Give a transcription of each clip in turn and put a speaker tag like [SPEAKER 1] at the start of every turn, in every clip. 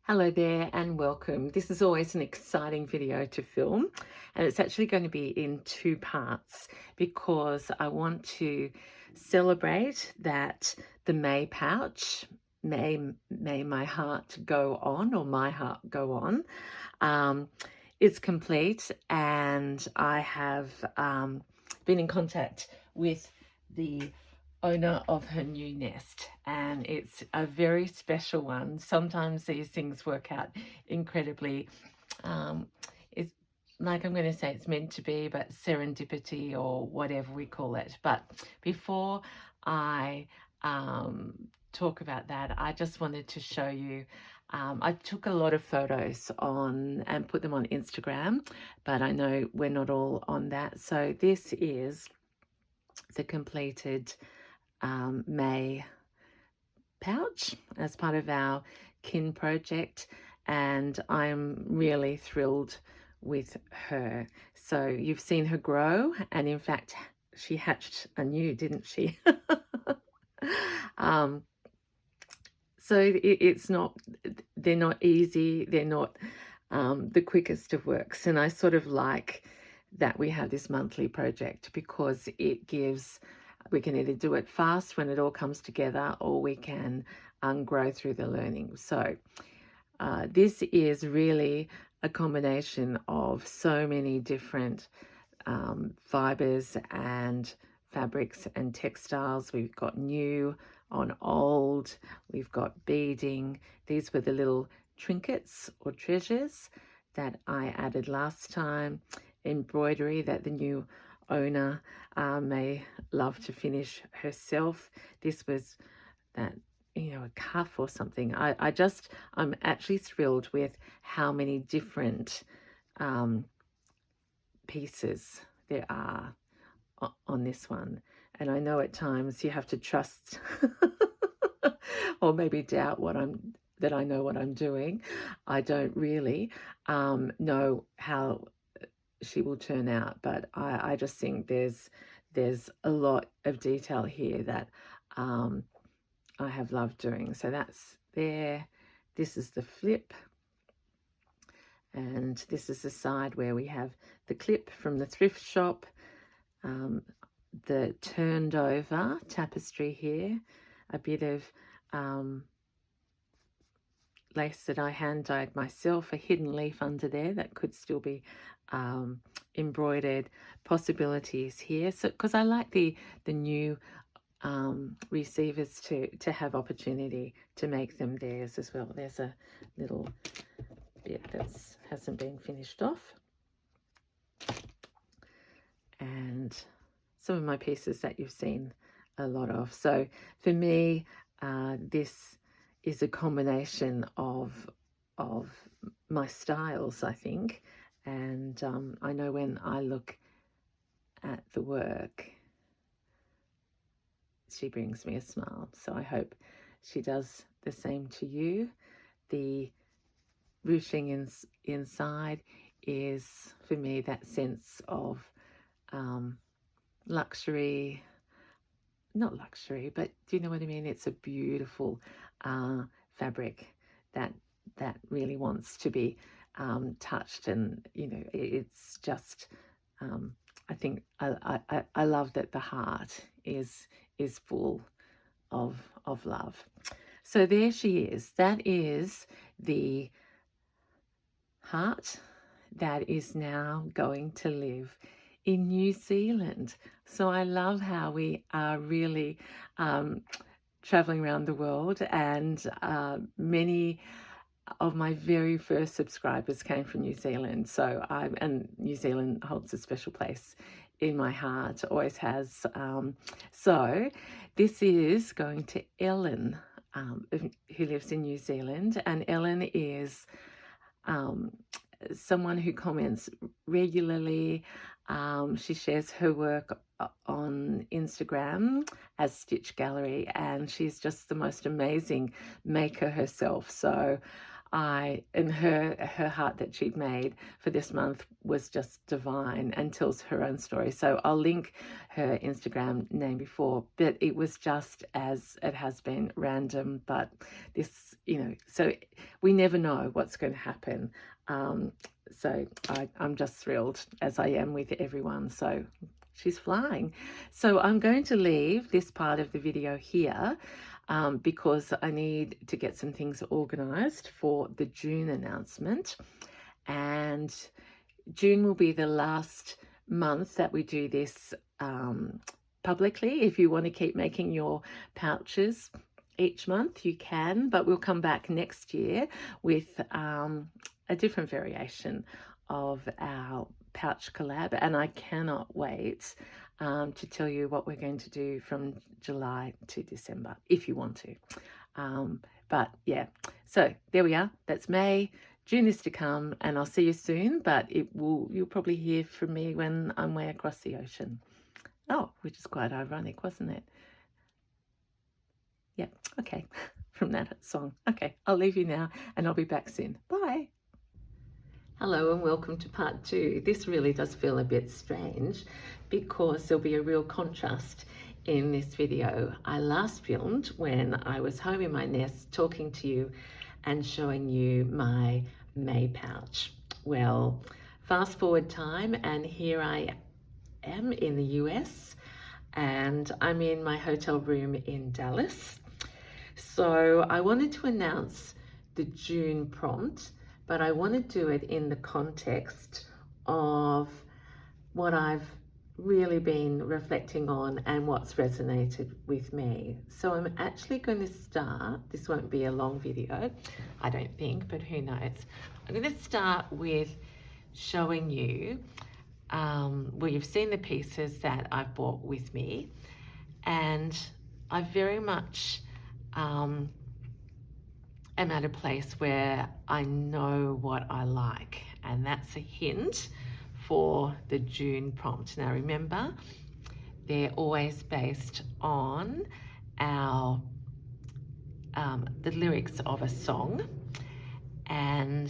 [SPEAKER 1] Hello there and welcome. This is always an exciting video to film, and it's actually going to be in two parts because I want to celebrate that the May pouch, May my heart go on, or my heart go on, um, is complete, and I have been in contact with the owner of her new nest, and it's a very special one. Sometimes these things work out incredibly. um, it's like, I'm going to say it's meant to be, but serendipity or whatever we call it. But before I talk about that, I just wanted to show you. I took a lot of photos on and put them on Instagram, but I know we're not all on that. So this is the completed May pouch as part of our KiN project, and I'm really thrilled with her. So you've seen her grow, and in fact she hatched anew, didn't she? um, so it's not, they're not easy, they're not the quickest of works, and I sort of like that we have this monthly project because it gives, we can either do it fast when it all comes together, or we can grow through the learning. So this is really a combination of so many different fibers and fabrics and textiles. We've got new on old, we've got beading. These were the little trinkets or treasures that I added last time, embroidery that the new owner may love to finish herself. This was that, a cuff or something. I'm actually thrilled with how many different pieces there are on this one. And I know at times you have to trust or maybe doubt that I know what I'm doing. I don't really know how she will turn out, but I just think there's a lot of detail here that I have loved doing. So that's there. This is the flip, and this is the side where we have the clip from the thrift shop, the turned over tapestry here, a bit of lace that I hand dyed myself, a hidden leaf under there that could still be embroidered, possibilities here. So because I like the new receivers to have opportunity to make them theirs as well. There's a little bit that hasn't been finished off, and some of my pieces that you've seen a lot of. So for me, this is a combination of my styles, I think, and I know when I look at the work, she brings me a smile. So I hope she does the same to you. The ruching inside is, for me, that sense of luxury. Not luxury, but do you know what I mean? It's a beautiful fabric that really wants to be touched, and it's just I think I love that the heart is full of love. So there she is. That is the heart that is now going to live in New Zealand. So I love how we are really traveling around the world, and many of my very first subscribers came from New Zealand. So and New Zealand holds a special place in my heart, always has. So this is going to Ellen, who lives in New Zealand, and Ellen is someone who comments regularly. She shares her work on Instagram as Stitch Gallery, and she's just the most amazing maker herself. So and her heart that she'd made for this month was just divine, and tells her own story. So I'll link her Instagram name before, but it was just, as it has been, random. But this, so we never know what's going to happen. So I'm just thrilled, as I am with everyone. So she's flying. So I'm going to leave this part of the video here, because I need to get some things organized for the June announcement. And June will be the last month that we do this publicly. If you want to keep making your pouches each month, you can, but we'll come back next year with a different variation of our pouch collab, and I cannot wait to tell you what we're going to do from July to December, if you want to. But yeah, so there we are. That's May. June is to come, and I'll see you soon, but you'll probably hear from me when I'm way across the ocean. Oh, which is quite ironic, wasn't it? Yeah, okay, from that song. Okay, I'll leave you now, and I'll be back soon. Bye. Hello and welcome to part 2. This really does feel a bit strange because there'll be a real contrast in this video. I last filmed when I was home in my nest talking to you and showing you my May pouch. Well, fast forward time, and here I am in the US, and I'm in my hotel room in Dallas. So I wanted to announce the June prompt, but I want to do it in the context of what I've really been reflecting on and what's resonated with me. So I'm actually going to start, this won't be a long video, I don't think, but who knows. I'm going to start with showing you, well, you've seen the pieces that I've brought with me, and I very much am at a place where I know what I like, and that's a hint for the June prompt. Now remember, they're always based on our the lyrics of a song, and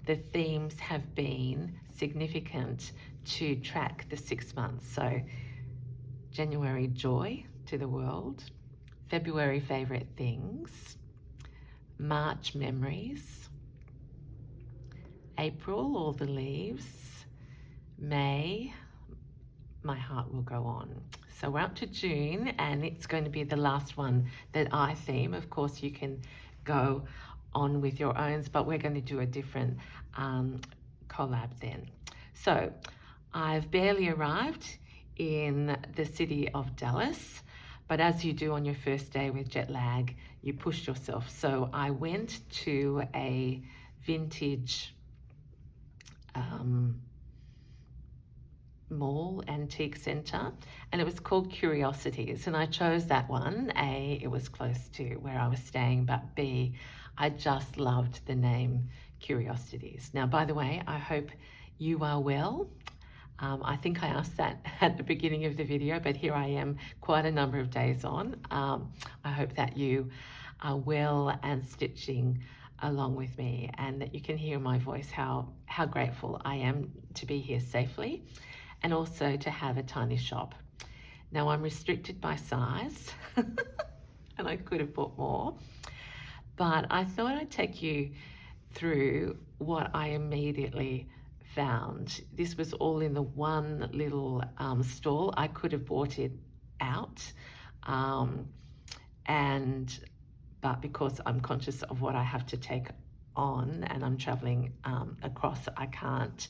[SPEAKER 1] the themes have been significant to track the 6 months. So January, joy to the world. February, favorite things. March, memories. April, all the leaves. May, my heart will go on. So we're up to June, and it's going to be the last one that I theme. Of course, you can go on with your own, but we're going to do a different collab then. So I've barely arrived in the city of Dallas, but as you do on your first day with jet lag, you push yourself. So I went to a vintage mall antique center, and it was called Curiosities, and I chose that one. A, it was close to where I was staying, but B, I just loved the name Curiosities. Now, by the way, I hope you are well. I think I asked that at the beginning of the video, but here I am quite a number of days on. I hope that you are well and stitching along with me, and that you can hear my voice how grateful I am to be here safely, and also to have a tiny shop. Now I'm restricted by size and I could have bought more, but I thought I'd take you through what I immediatut found. This was all in the one little stall. I could have bought it out, but because I'm conscious of what I have to take on and I'm traveling across, I can't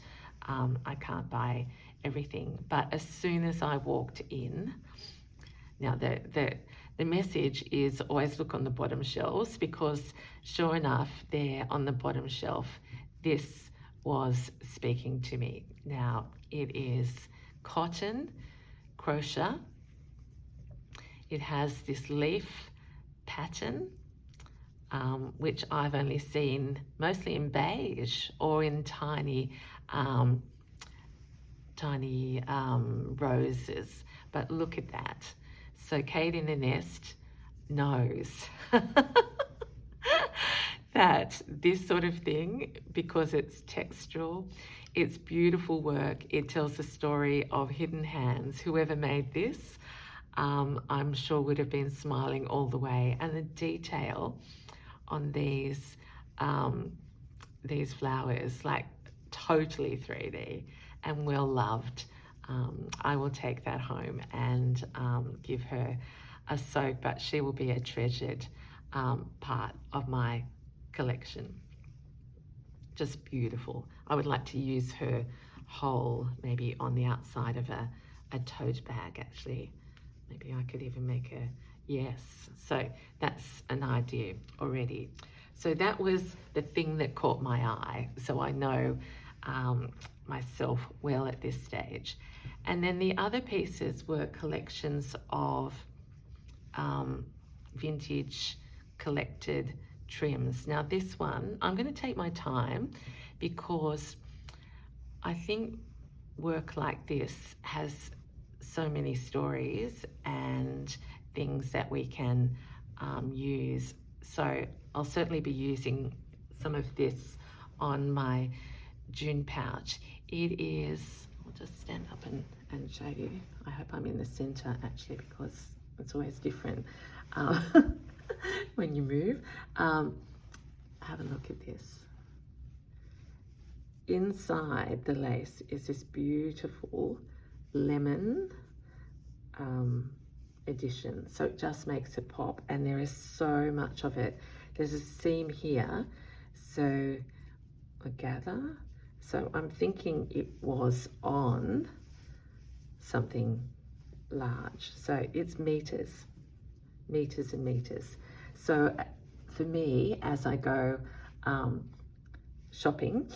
[SPEAKER 1] buy everything. But as soon as I walked in, now the message is always look on the bottom shelves, because sure enough, there on the bottom shelf, this was speaking to me. Now it is cotton crochet. It has this leaf pattern, which I've only seen mostly in beige or in tiny roses, but look at that. So Kate in the nest knows that this sort of thing, because it's textual, it's beautiful work, it tells a story of hidden hands. Whoever made this, I'm sure would have been smiling all the way. And the detail on these flowers, like totally 3D and well loved. I will take that home and give her a soak, but she will be a treasured part of my collection. Just beautiful. I would like to use her whole, maybe on the outside of a tote bag, actually. Maybe I could even make a, yes. So that's an idea already. So that was the thing that caught my eye. So I know myself well at this stage. And then the other pieces were collections of vintage collected trims. Now this one, I'm going to take my time because I think work like this has so many stories and things that we can use. So I'll certainly be using some of this on my June pouch. It is, I'll just stand up and show you. I hope I'm in the center actually, because it's always different when you move. Have a look at this. Inside the lace is this beautiful lemon edition, so it just makes it pop, and there is so much of it. There's a seam here, so I gather, so I'm thinking it was on something large, so it's meters and meters. So for me, as I go shopping,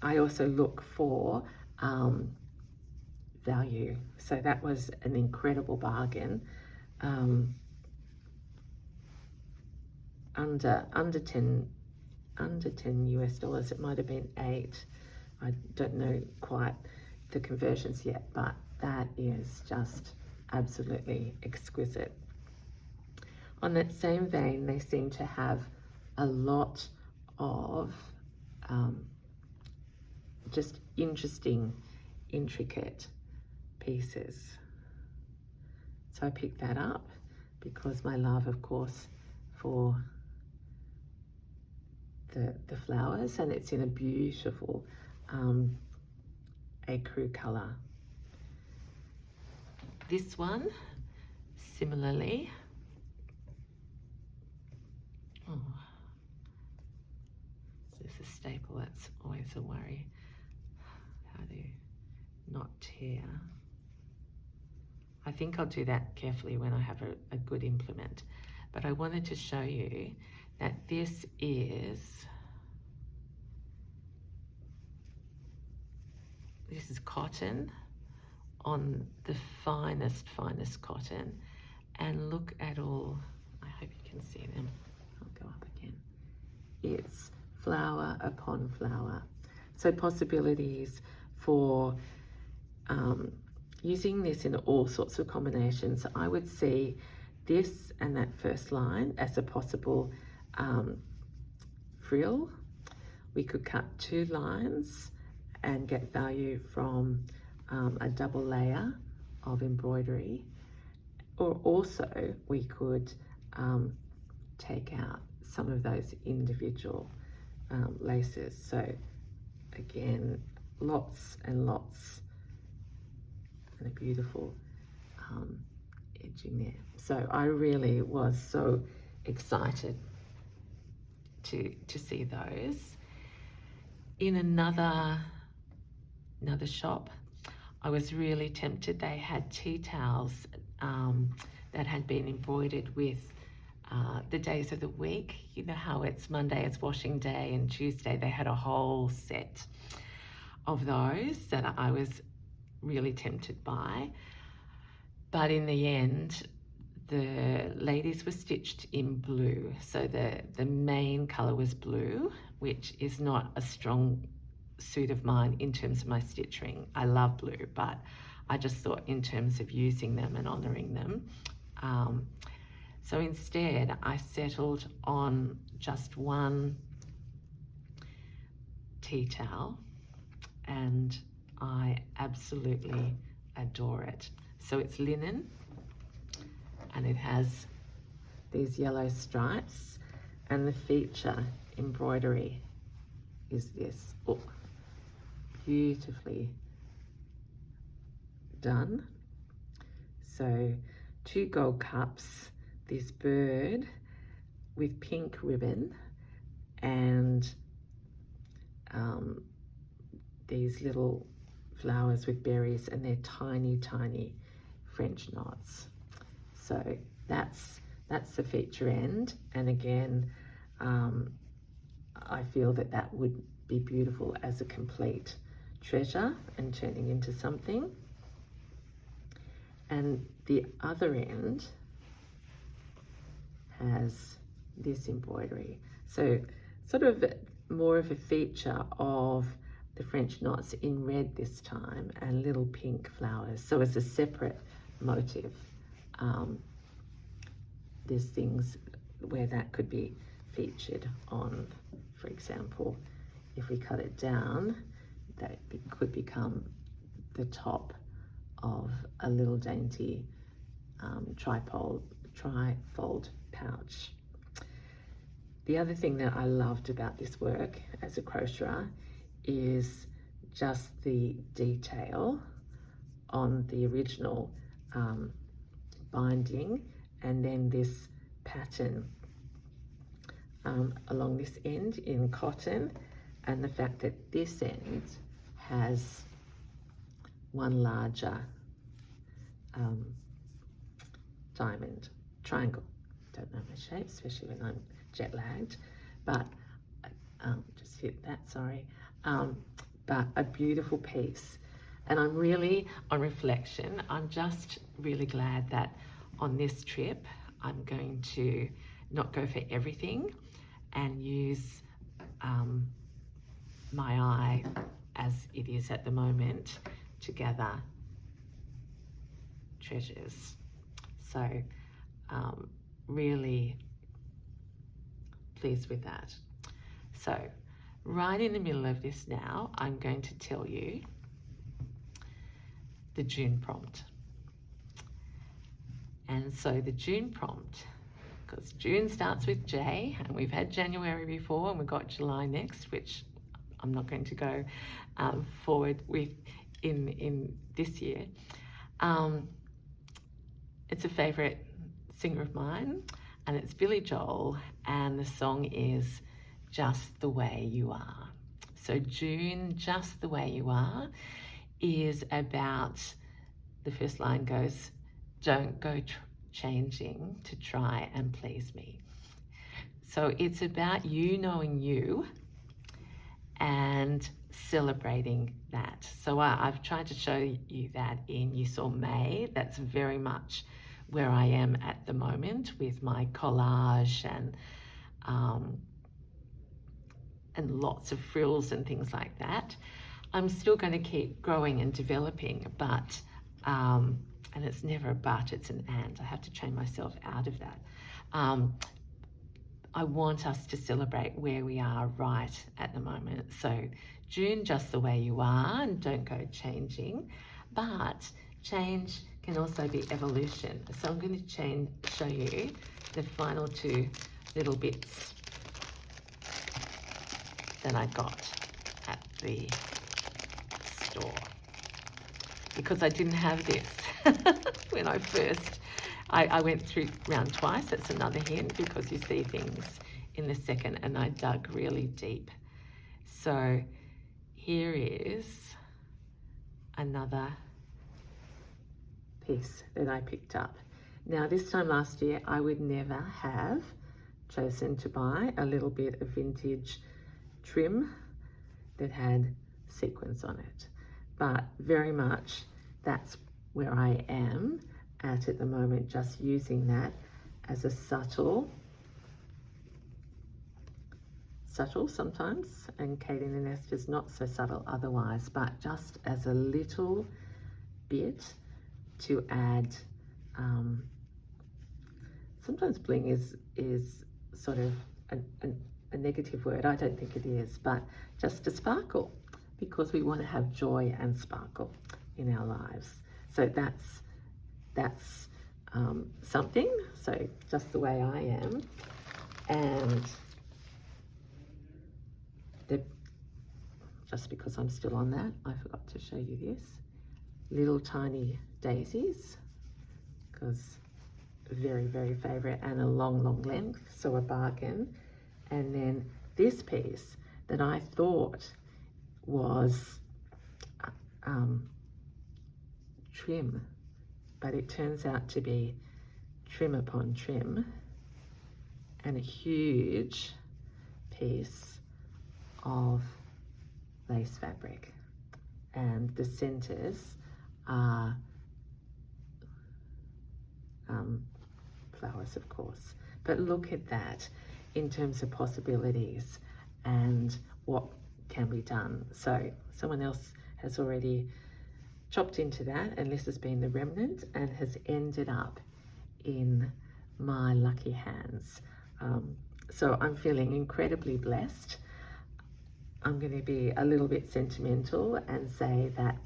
[SPEAKER 1] I also look for value. So that was an incredible bargain. Under 10 US dollars. It might have been 8. I don't know quite the conversions yet, but that is just absolutely exquisite. On that same vein, they seem to have a lot of just interesting, intricate pieces. So I picked that up because my love, of course, for the flowers, and it's in a beautiful ecru color. This one, similarly, oh, this is a staple. That's always a worry. How do you not tear? I think I'll do that carefully when I have a good implement. But I wanted to show you that this is cotton on the finest cotton. And look at all, I hope you can see them. I'll go up again. It's flower upon flower. So possibilities for using this in all sorts of combinations. I would see this and that first line as a possible frill. We could cut 2 lines and get value from a double layer of embroidery, or also we could take out some of those individual laces. So again, lots and lots, and a beautiful edging there. So I really was so excited to see those. In another shop, I was really tempted. They had tea towels that had been embroidered with the days of the week. You know how it's Monday is washing day, and Tuesday they had a whole set of those that I was really tempted by. But in the end, the ladies were stitched in blue. So the main color was blue, which is not a strong suit of mine in terms of my stitching. I love blue, but I just thought in terms of using them and honoring them. So instead, I settled on just one tea towel, and I absolutely adore it. So it's linen, and it has these yellow stripes, and the feature embroidery is this. Oh, beautifully done. So 2 gold cups, this bird with pink ribbon, and these little flowers with berries, and they're tiny, tiny French knots. So that's the feature end, and again, I feel that would be beautiful as a complete treasure and turning into something. And the other end has this embroidery. So sort of more of a feature of the French knots in red this time, and little pink flowers. So as a separate motif, there's things where that could be featured on, for example, if we cut it down, that could become the top of a little dainty trifold pouch. The other thing that I loved about this work as a crocheter is just the detail on the original binding, and then this pattern along this end in cotton, and the fact that this end has one larger diamond triangle. Don't know my shape, especially when I'm jet lagged, but just hit that, sorry. But a beautiful piece. And I'm really, on reflection, I'm just really glad that on this trip, I'm going to not go for everything and use my eye as it is at the moment to gather treasures. So really pleased with that. So right in the middle of this now, I'm going to tell you the June prompt. And so the June prompt, because June starts with J, and we've had January before, and we've got July next, which I'm not going to go forward with in this year. It's a favourite singer of mine, and it's Billy Joel, and the song is Just the Way You Are. So June, Just the Way You Are, is about, the first line goes, don't go changing to try and please me. So it's about you knowing you and celebrating that. So I've tried to show you that you saw May. That's very much where I am at the moment with my collage and lots of frills and things like that. I'm still going to keep growing and developing, but and it's never a but, it's an and. I have to train myself out of that. I want us to celebrate where we are right at the moment. So June, just the way you are, and don't go changing. But change can also be evolution. So I'm going to show you the final 2 little bits that I got at the store, because I didn't have this when I first, I went through round twice. That's another hint, because you see things in the second, and I dug really deep. So here is another piece that I picked up. Now this time last year, I would never have chosen to buy a little bit of vintage trim that had sequins on it, but very much that's where I am at the moment, just using that as a subtle sometimes, and KiN and Esther's not so subtle otherwise, but just as a little bit to add sometimes bling is sort of a negative word. I don't think it is, but just a sparkle, because we want to have joy and sparkle in our lives. So that's something. So just the way I am. And just because I'm still on that, I forgot to show you this. Little tiny daisies, because very, very favorite, and a long, long length, so a bargain. And then this piece that I thought was trim, but it turns out to be trim upon trim, and a huge piece of lace fabric, and the centers are flowers, of course. But look at that in terms of possibilities and what can be done. So someone else has already chopped into that, and this has been the remnant and has ended up in my lucky hands. So I'm feeling incredibly blessed. I'm going to be a little bit sentimental and say that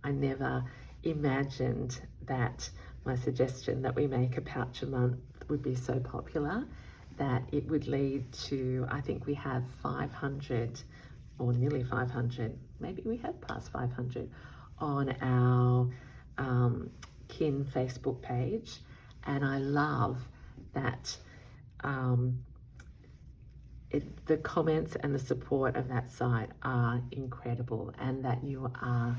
[SPEAKER 1] I never imagined that my suggestion that we make a pouch a month would be so popular, that it would lead to, I think we have 500 or nearly 500, maybe we have passed 500 on our KiN Facebook page. And I love that the comments and the support of that site are incredible, and that you are,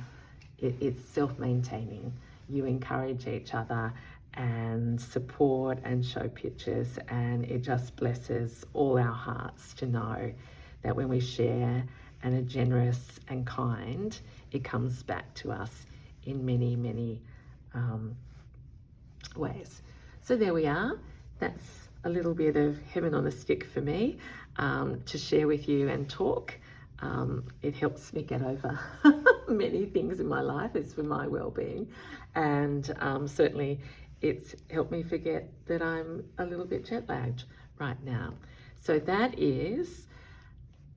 [SPEAKER 1] it's self-maintaining. You encourage each other and support and show pictures, and it just blesses all our hearts to know that when we share and are generous and kind, it comes back to us in many, many ways. So there we are. That's a little bit of heaven on a stick for me to share with you and talk. It helps me get over many things in my life. It's for my well-being, and certainly it's helped me forget that I'm a little bit jet-lagged right now. So that is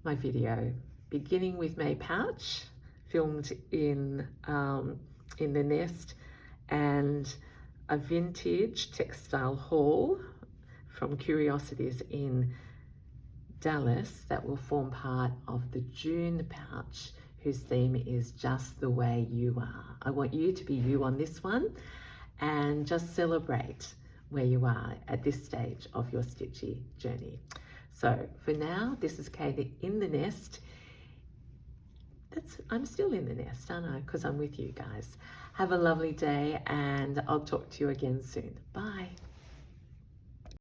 [SPEAKER 1] my video, beginning with May pouch, filmed in the nest, and a vintage textile haul from Curiosities in Dallas that will form part of the June pouch, whose theme is just the way you are. I want you to be you on this one, and just celebrate where you are at this stage of your stitchy journey. So for now, this is Kay in the nest. I'm still in the nest, aren't I? Because I'm with you guys. Have a lovely day, and I'll talk to you again soon. Bye.